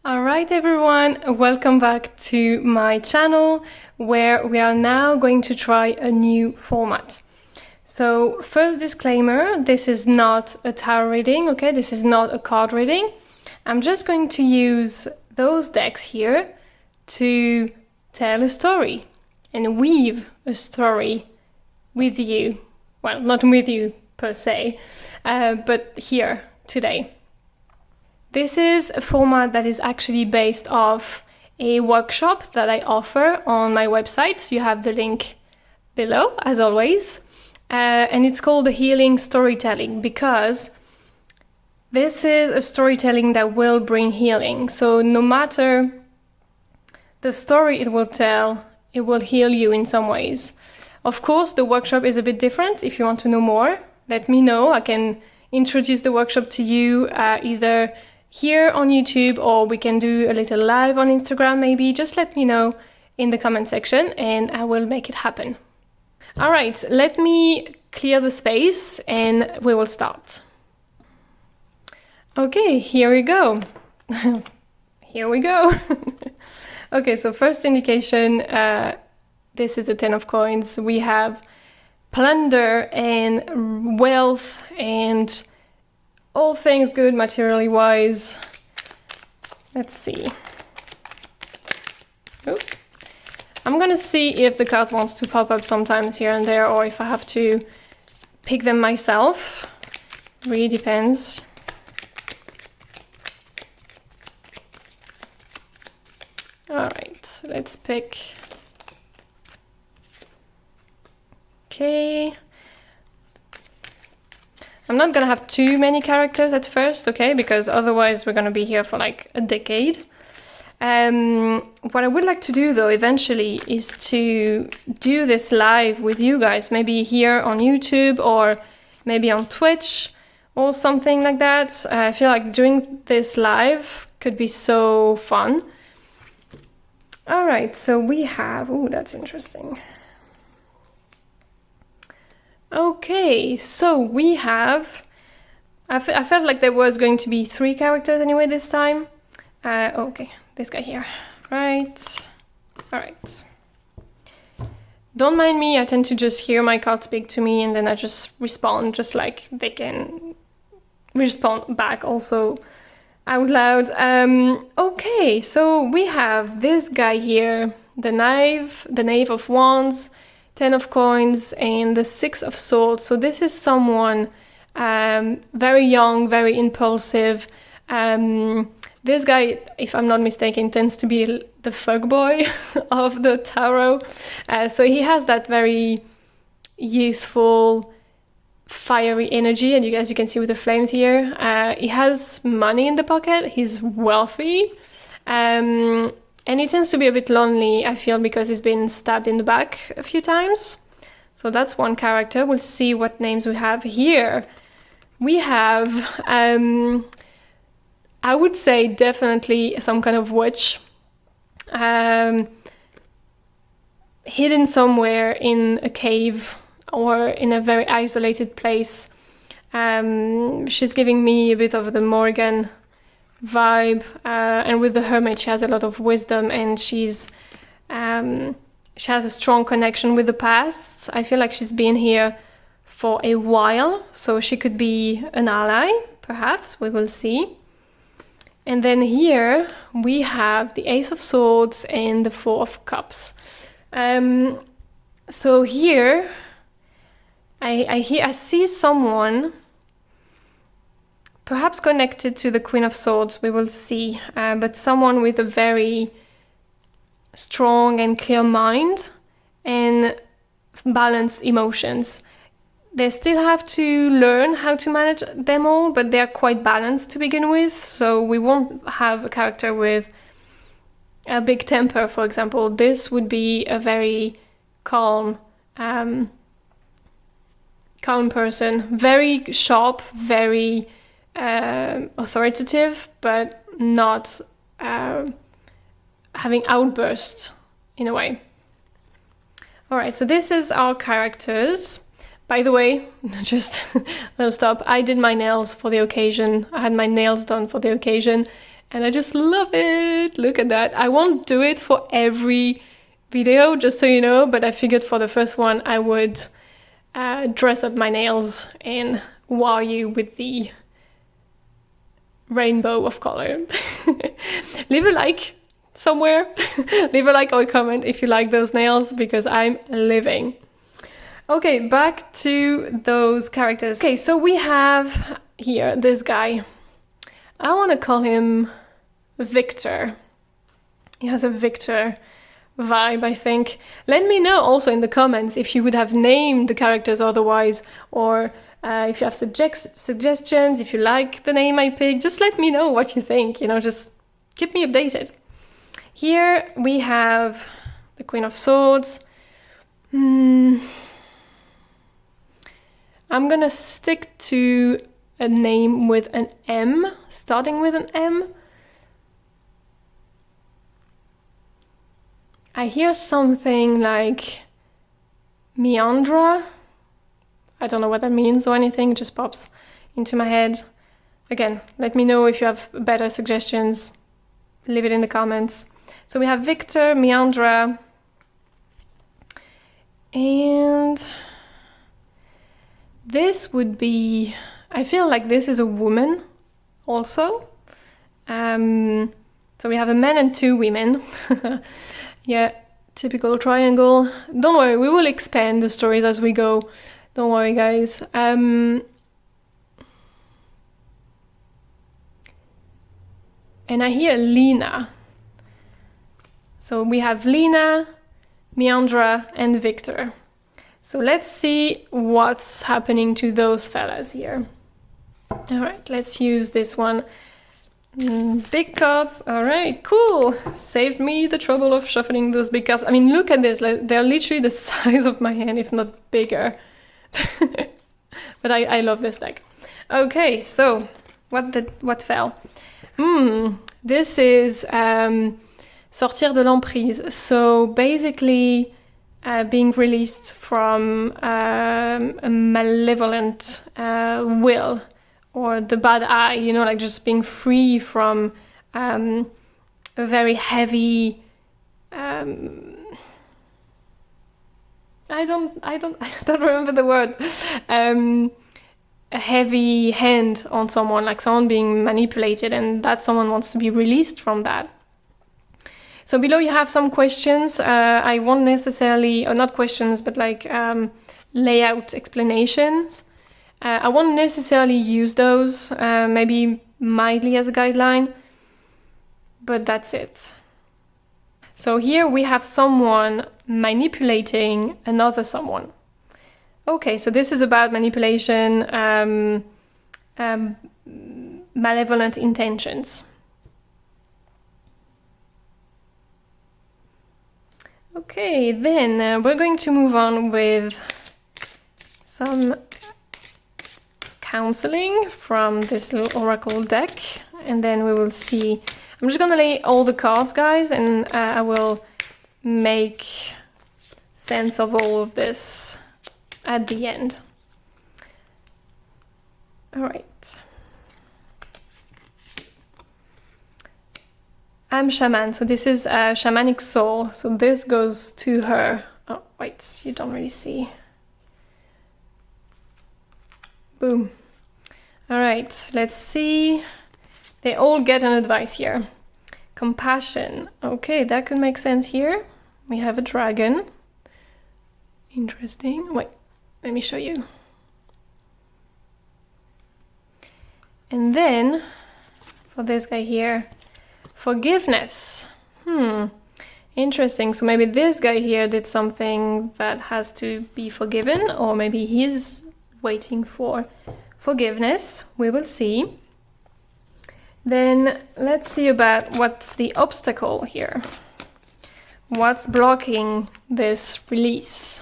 Alright everyone, welcome back to my channel where we are now going to try a new format. So first disclaimer, this is not a tarot reading, okay? This is not a card reading. I'm just going to use those decks here to tell a story and weave a story with you. Well, not with you per se, but here today. This is a format that is actually based off a workshop that I offer on my website. You have the link below, as always. And it's called the Healing Storytelling because this is a storytelling that will bring healing. So no matter the story it will tell, it will heal you in some ways. Of course, the workshop is a bit different. If you want to know more, let me know. I can introduce the workshop to you either here on YouTube, or we can do a little live on Instagram maybe. Just let me know in the comment section and I will make it happen. All right, let me clear the space and we will start. Okay, here we go. Here we go. Okay, so first indication, this is the 10 of coins. We have plunder and wealth and all things good materially wise. Let's see. Oop. I'm gonna see if the cards wants to pop up sometimes here and there, or if I have to pick them myself. Really depends. All right, let's pick. Okay. I'm not gonna have too many characters at first, okay, because otherwise we're gonna be here for like a decade. What I would like to do though eventually is to do this live with you guys, maybe here on YouTube or maybe on Twitch or something like that. I feel like doing this live could be so fun. All right, so we have, oh, that's interesting. Okay, so we have, I felt like there was going to be 3 characters anyway this time. Okay, this guy here, right, all right. Don't mind me, I tend to just hear my cards speak to me and then I just respond, just like they can respond back also out loud. Okay, so we have this guy here, the Knave of Wands, 10 of coins and the 6 of swords. So this is someone very young, very impulsive. This guy, if I'm not mistaken, tends to be the fuckboy of the tarot. So he has that very youthful, fiery energy, and as you can see with the flames here, he has money in the pocket, he's wealthy. And he tends to be a bit lonely, I feel, because he's been stabbed in the back a few times. So that's one character. We'll see what names we have here. We have, I would say definitely some kind of witch. Hidden somewhere in a cave or in a very isolated place. She's giving me a bit of the Morgan vibe, and with the Hermit she has a lot of wisdom and she has a strong connection with the past. I feel like she's been here for a while, so she could be an ally, perhaps, we will see. And then here we have the Ace of Swords and the 4 of Cups. So here I see someone perhaps connected to the Queen of Swords, we will see, but someone with a very strong and clear mind and balanced emotions. They still have to learn how to manage them all, but they're quite balanced to begin with, so we won't have a character with a big temper, for example. This would be a very calm person, very sharp, very authoritative, but not having outbursts in a way. All right, so this is our characters. By the way, just a little stop, I did my nails for the occasion. I had my nails done for the occasion, and I just love it. Look at that. I won't do it for every video, just so you know, but I figured for the first one I would dress up my nails and wow you with the rainbow of color. Leave a like somewhere. Leave a like or a comment if you like those nails, because I'm living. Okay, back to those characters. Okay, so we have here this guy. I want to call him Victor. He has a Victor vibe, I think. Let me know also in the comments if you would have named the characters otherwise, or if you have suggestions, if you like the name I picked, just let me know what you think, you know, just keep me updated. Here we have the Queen of Swords. I'm gonna stick to a name with an M, starting with an M. I hear something like Meandra. I don't know what that means or anything, it just pops into my head. Again, let me know if you have better suggestions. Leave it in the comments. So we have Victor, Meandra, and this would be, I feel like this is a woman also. So we have a man and two women. Yeah, typical triangle. Don't worry, we will expand the stories as we go. Don't worry, guys. And I hear Lena. So we have Lena, Meandra, and Victor. So let's see what's happening to those fellas here. All right, let's use this one. Big cards. All right, cool. Saved me the trouble of shuffling those big cards. I mean, look at this. They're literally the size of my hand, if not bigger. But I love this deck. Okay, so what fell? This is sortir de l'emprise. So basically being released from a malevolent will, or the bad eye, you know, like just being free from a very heavy I don't remember the word. A heavy hand on someone, like someone being manipulated, and that someone wants to be released from that. So below you have some questions. I won't necessarily, or not questions, but like layout explanations. I won't necessarily use those, maybe mildly as a guideline, but that's it. So here we have someone manipulating another someone. Okay, so this is about manipulation, malevolent intentions. Okay, then we're going to move on with some counseling from this little oracle deck, and then we will see. I'm just gonna lay all the cards, guys, and I will make sense of all of this at the end. All right. I'm shaman, so this is a shamanic soul. So this goes to her. Oh, wait, you don't really see. Boom. All right, let's see. They all get an advice here. Compassion. Okay, that could make sense here. We have a dragon. Interesting. Wait, let me show you. And then, for this guy here, forgiveness. Interesting. So maybe this guy here did something that has to be forgiven, or maybe he's waiting for forgiveness. We will see. Then let's see about what's the obstacle here. What's blocking this release?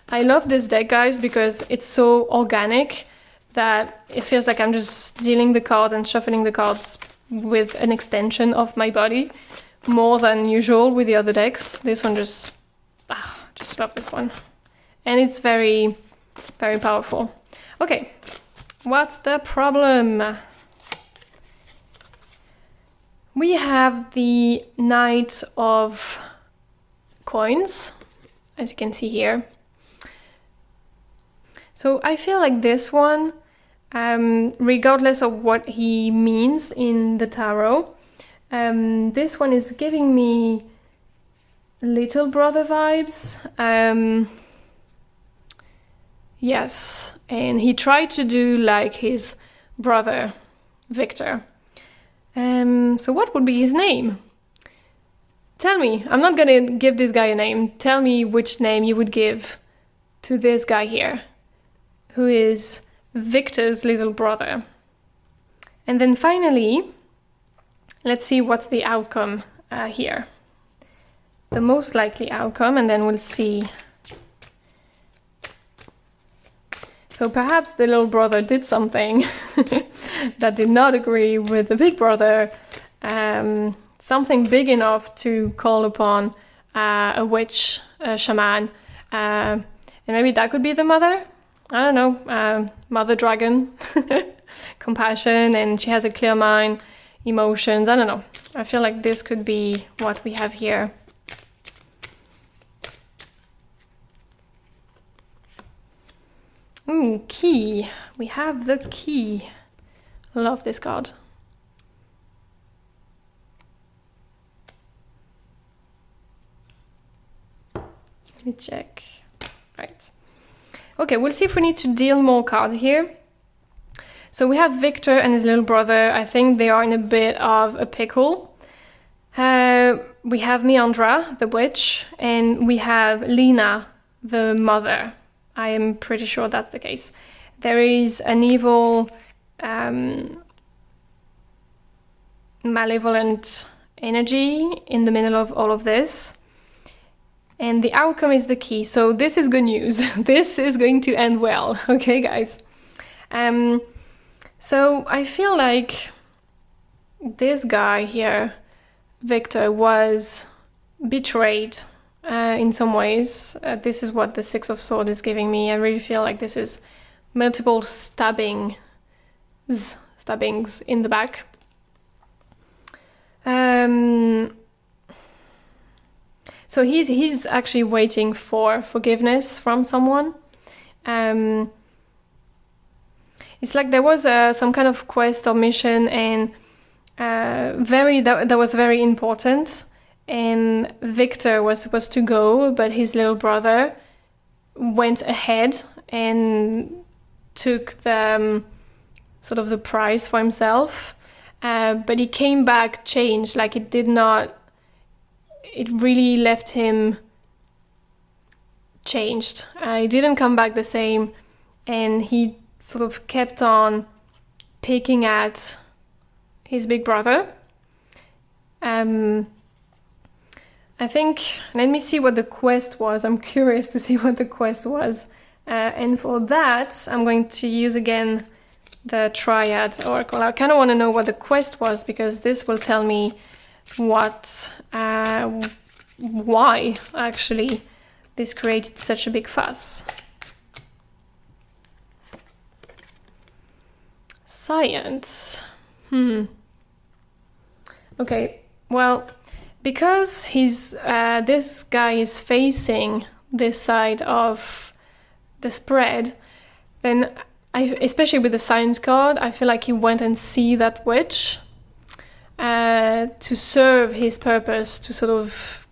I love this deck, guys, because it's so organic that it feels like I'm just dealing the cards and shuffling the cards with an extension of my body, more than usual with the other decks. This one just love this one. And it's very, very powerful. Okay, what's the problem? We have the Knight of Coins, as you can see here. So I feel like this one, regardless of what he means in the tarot, this one is giving me little brother vibes. Yes, and he tried to do like his brother, Victor. So what would be his name? Tell me. I'm not gonna give this guy a name. Tell me which name you would give to this guy here, who is Victor's little brother. And then finally, let's see what's the outcome here. The most likely outcome, and then we'll see. So perhaps the little brother did something that did not agree with the big brother, something big enough to call upon a witch, a shaman, and maybe that could be the mother. I don't know, mother dragon, compassion, and she has a clear mind, emotions, I don't know. I feel like this could be what we have here. Ooh, key. We have the key. Love this card. Let me check. Right. Okay, we'll see if we need to deal more cards here. So we have Victor and his little brother. I think they are in a bit of a pickle. We have Meandra, the witch, and we have Lena, the mother. I am pretty sure that's the case. There is an evil, malevolent energy in the middle of all of this. And the outcome is the key. So this is good news. This is going to end well. Okay, guys. So I feel like this guy here, Victor, was betrayed in some ways. This is what the Six of Swords is giving me. I really feel like this is multiple stabbings in the back. So he's actually waiting for forgiveness from someone. It's like there was some kind of quest or mission, and that was very important. And Victor was supposed to go, but his little brother went ahead and took the sort of the prize for himself. But he came back changed. Like it really left him changed. He didn't come back the same, and he sort of kept on picking at his big brother. I think, let me see what the quest was. I'm curious to see what the quest was. And for that, I'm going to use again the Triad Oracle. I kind of want to know what the quest was, because this will tell me why actually this created such a big fuss. Science. Okay, well, because this guy is facing this side of the spread, then especially with the science card, I feel like he went and see that witch to serve his purpose, to sort of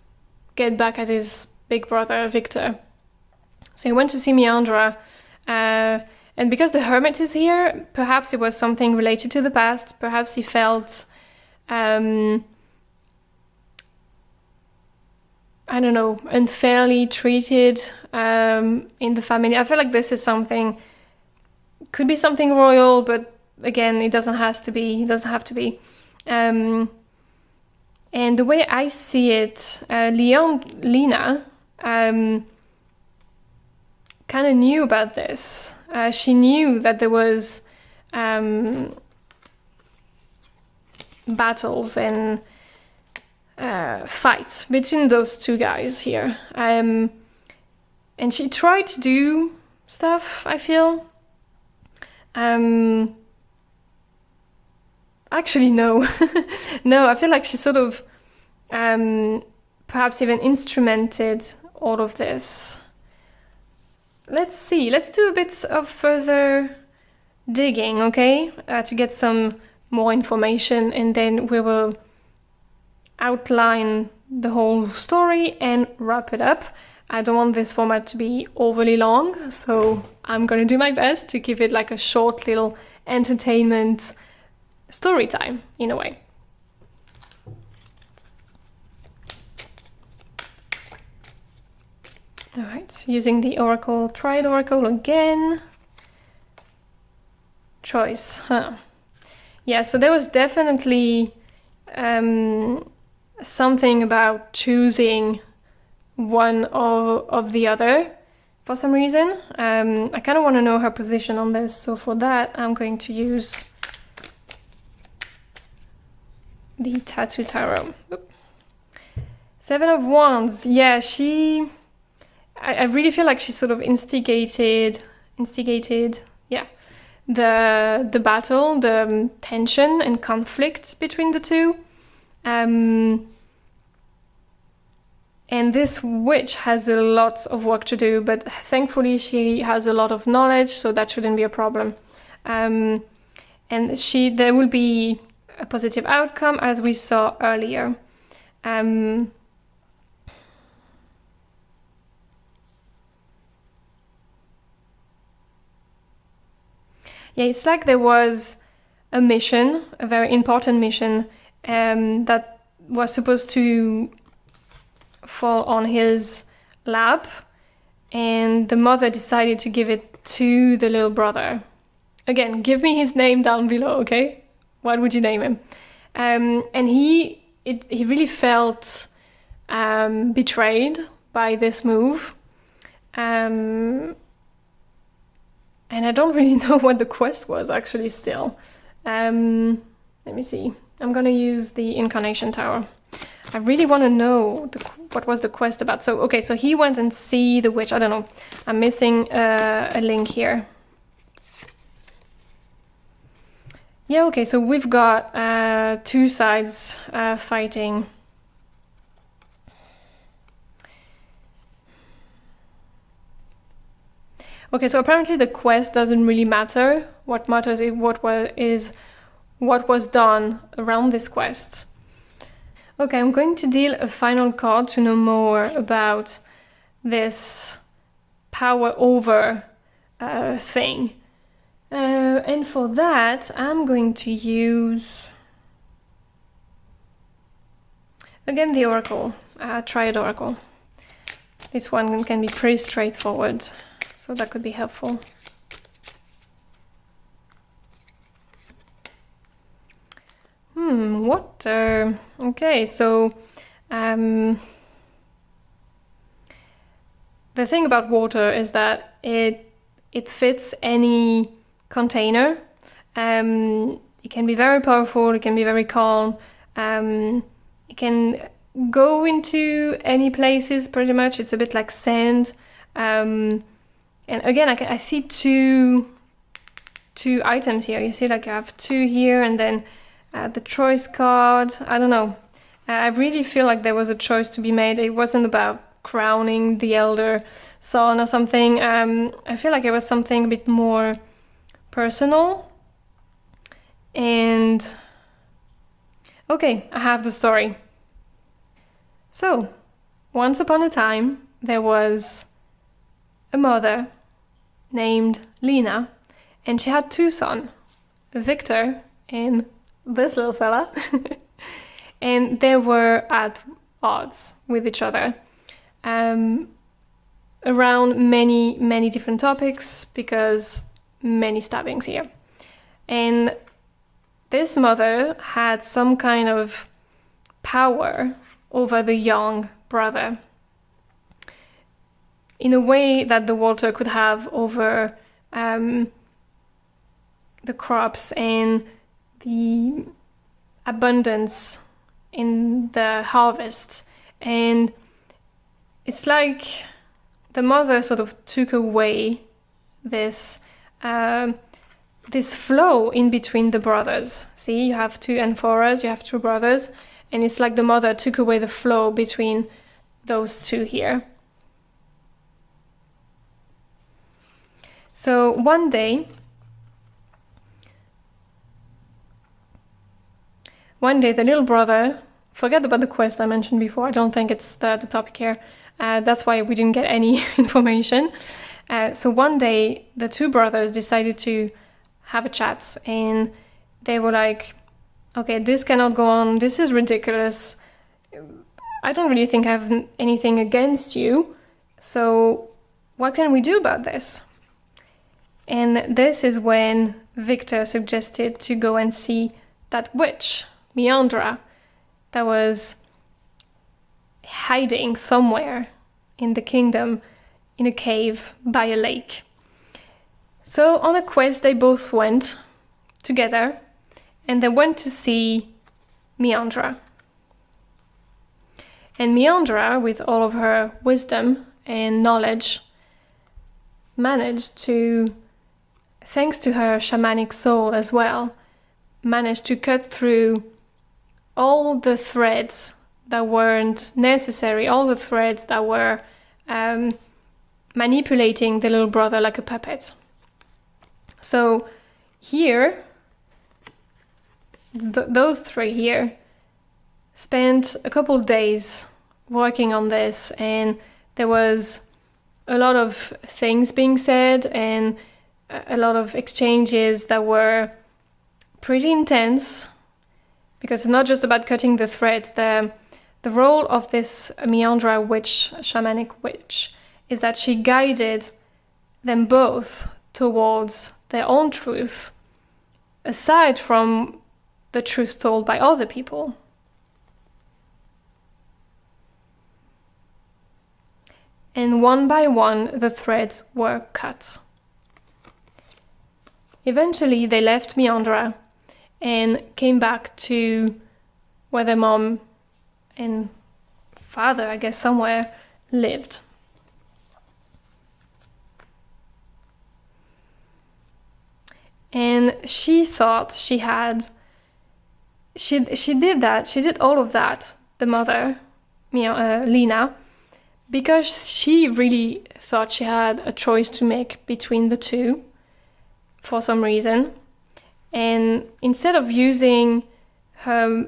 get back at his big brother Victor. So he went to see Meandra, and because the Hermit is here, perhaps it was something related to the past. Perhaps he felt I don't know, unfairly treated in the family. I feel like this is something, could be something royal, but again, it doesn't have to be. And the way I see it, Lena kind of knew about this. She knew that there was battles and fights between those two guys here. And she tried to do stuff, I feel. Actually, no. No, I feel like she sort of perhaps even instrumented all of this. Let's see. Let's do a bit of further digging, okay? To get some more information, and then we will outline the whole story and wrap it up. I don't want this format to be overly long, so I'm gonna do my best to keep it like a short little entertainment story time, in a way. All right, using the Oracle, Triad Oracle again. Choice, huh? Yeah, so there was definitely something about choosing one of the other for some reason. I kind of want to know her position on this, so for that I'm going to use the Tattoo Tarot. Oop. Seven of Wands. Yeah, I really feel like she sort of instigated, yeah, the battle, the tension and conflict between the two. And this witch has a lot of work to do, but thankfully she has a lot of knowledge, so that shouldn't be a problem. And there will be a positive outcome, as we saw earlier. Yeah, it's like there was a mission, a very important mission, that was supposed to fall on his lap, and the mother decided to give it to the little brother. Again, give me his name down below, okay? What would you name him? And he really felt betrayed by this move. And I don't really know what the quest was actually still. Let me see. I'm gonna use the Incarnation Tower. I really want to know what was the quest about. So, okay, so he went and see the witch. I don't know. I'm missing a link here. Yeah, okay, so we've got two sides fighting. Okay, so apparently the quest doesn't really matter. What matters is what was done around this quest. Okay, I'm going to deal a final card to know more about this power over thing. And for that, I'm going to use, again, the Oracle, Triad Oracle. This one can be pretty straightforward, so that could be helpful. Water. Okay, so the thing about water is that it fits any container. It can be very powerful, it can be very calm, it can go into any places pretty much. It's a bit like sand. And again, I see two items here. You see, like I have two here, and then the choice card. I don't know. I really feel like there was a choice to be made. It wasn't about crowning the elder son or something. I feel like it was something a bit more personal. And okay, I have the story. So, once upon a time, there was a mother named Lena, and she had two sons, Victor and this little fella. And they were at odds with each other around many different topics, because many stabbings here. And this mother had some kind of power over the young brother, in a way that the water could have over the crops and the abundance in the harvest. And it's like the mother sort of took away this this flow in between the brothers. See, you have two amphores, you have two brothers, and it's like the mother took away the flow between those two here. So one day the little brother, forget about the quest I mentioned before, I don't think it's the topic here, that's why we didn't get any information. So one day the two brothers decided to have a chat, and they were like, okay, this cannot go on, this is ridiculous, I don't really think I have anything against you, so what can we do about this? And this is when Victor suggested to go and see that witch, Meandra, that was hiding somewhere in the kingdom in a cave by a lake. So on a quest they both went together, and they went to see Meandra. And Meandra, with all of her wisdom and knowledge, managed to, thanks to her shamanic soul as well, managed to cut through all the threads that weren't necessary, all the threads that were manipulating the little brother like a puppet. So here, those three here spent a couple of days working on this, and there was a lot of things being said and a lot of exchanges that were pretty intense, because it's not just about cutting the threads. The role of this Meandra witch, shamanic witch, is that she guided them both towards their own truth, aside from the truth told by other people. And one by one, the threads were cut. Eventually, they left Meandra and came back to where their mom and father, I guess somewhere, lived. And she thought she did all of that, the mother, Lena, because she really thought she had a choice to make between the two for some reason. And instead of using her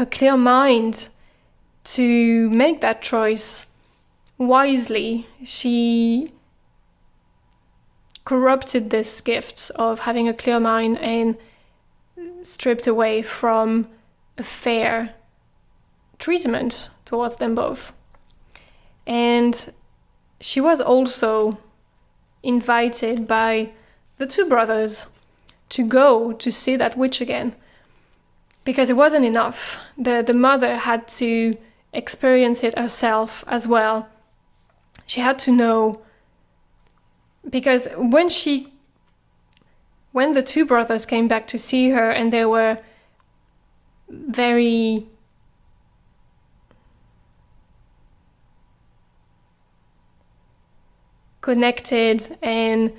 clear mind to make that choice wisely, she corrupted this gift of having a clear mind and stripped away from a fair treatment towards them both. And she was also invited by the two brothers to go to see that witch again, because it wasn't enough. The mother had to experience it herself as well. She had to know, because when the two brothers came back to see her, and they were very connected and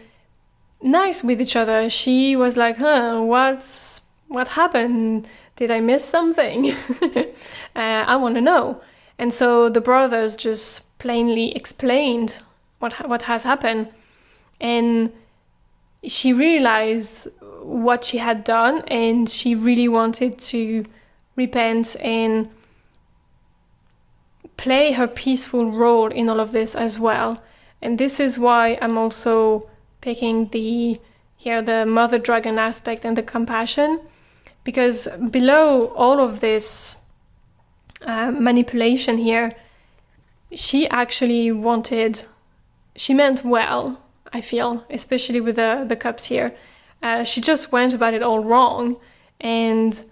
nice with each other, she was like, what happened? Did I miss something? I want to know. And so the brothers just plainly explained what has happened. And she realized what she had done, and she really wanted to repent and play her peaceful role in all of this as well. And this is why I'm also picking the mother dragon aspect and the compassion, because below all of this manipulation here, she meant well, I feel, especially with the cups here. She just went about it all wrong, and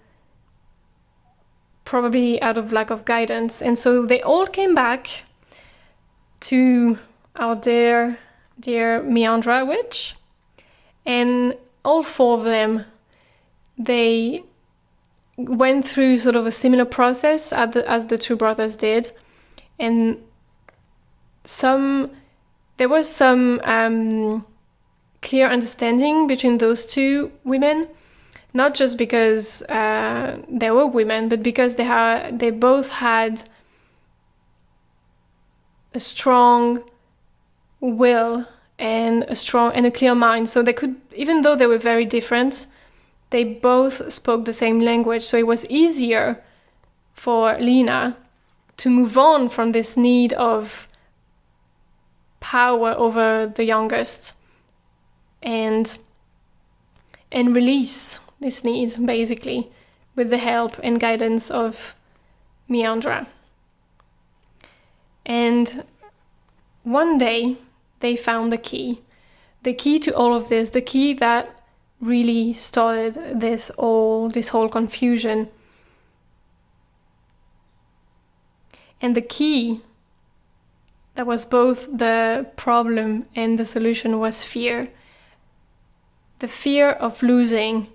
probably out of lack of guidance. And so they all came back to our dear Meandra witch, and all four of them, they went through sort of a similar process as the two brothers did, and there was some clear understanding between those two women, not just because they were women, but because they both had a strong will and a clear mind. So they could, even though they were very different, they both spoke the same language. So it was easier for Lena to move on from this need of power over the youngest and release this need, basically, with the help and guidance of Meandra. And one day they found the key to all of this, the key that really started this whole confusion. And the key that was both the problem and the solution was fear. The fear of losing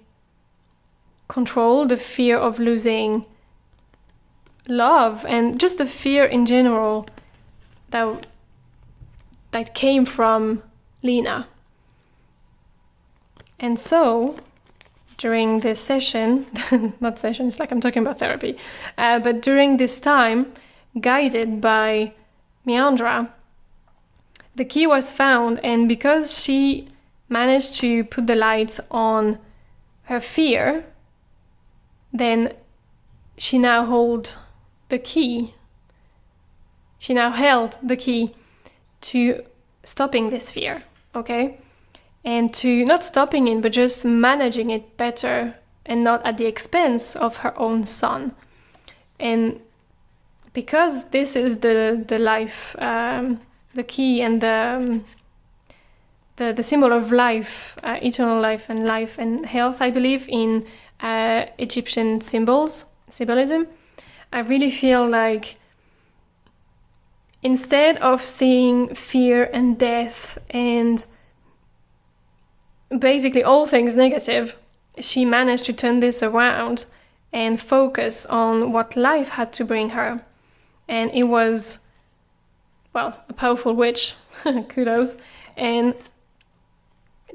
control, the fear of losing love, and just the fear in general that came from Lena. And so, during this session, not session, it's like I'm talking about therapy, but during this time, guided by Meandra, the key was found, and because she managed to put the light on her fear, then she now held the key. She now held the key to stopping this fear, okay? And to not stopping it, but just managing it better and not at the expense of her own son. And because this is the life, the key and the symbol of life, eternal life and health, I believe, in Egyptian symbolism, I really feel like instead of seeing fear and death and basically all things negative, she managed to turn this around and focus on what life had to bring her. And it was, well, a powerful witch, kudos, and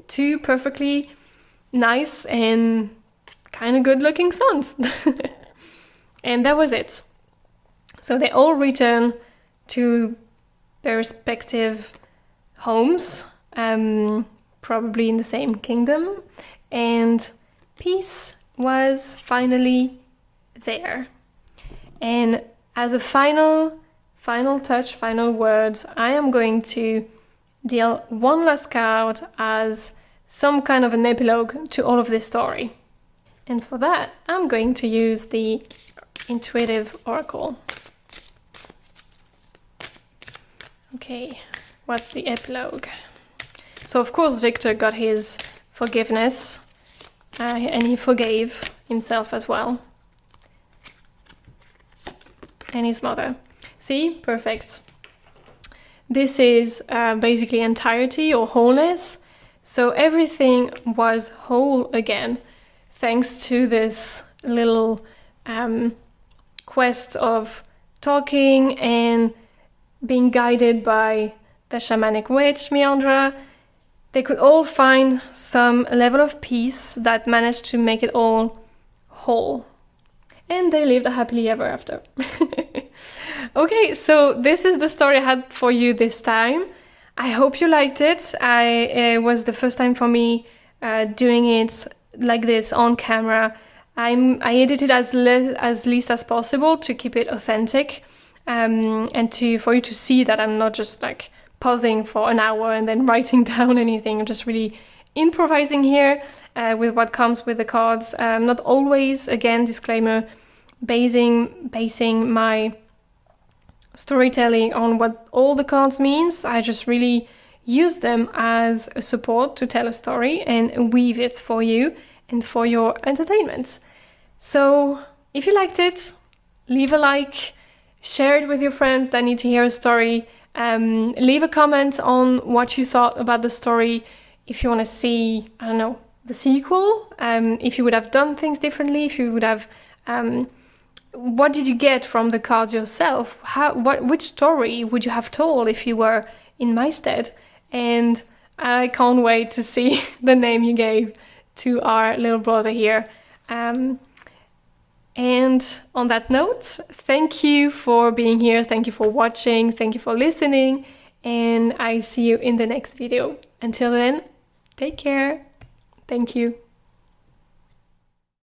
two perfectly nice and kind of good-looking sons. And that was it. So they all returned to their respective homes, probably in the same kingdom, and peace was finally there. And as a final touch, final words, I am going to deal one last card as some kind of an epilogue to all of this story. And for that, I'm going to use the Intuitive Oracle. Okay, what's the epilogue? So of course Victor got his forgiveness and he forgave himself as well. And his mother. See? Perfect. This is basically entirety or wholeness. So everything was whole again thanks to this little quest of talking and being guided by the shamanic witch Meandra. They could all find some level of peace that managed to make it all whole. And they lived happily ever after. Okay, so this is the story I had for you this time. I hope you liked it. It was the first time for me doing it like this on camera. I edited as least as possible to keep it authentic, and for you to see that I'm not just like pausing for an hour and then writing down anything. I'm just really improvising here with what comes with the cards. Not always, again, disclaimer, basing my storytelling on what all the cards means. I just really use them as a support to tell a story and weave it for you and for your entertainment. So if you liked it, leave a like, share it with your friends that need to hear a story. Leave a comment on what you thought about the story. If you want to see, I don't know, the sequel, if you would have done things differently, if you would have, what did you get from the cards yourself? Which story would you have told if you were in my stead? And I can't wait to see the name you gave to our little brother here. And on that note, thank you for being here. Thank you for watching. Thank you for listening. And I see you in the next video. Until then, take care. Thank you.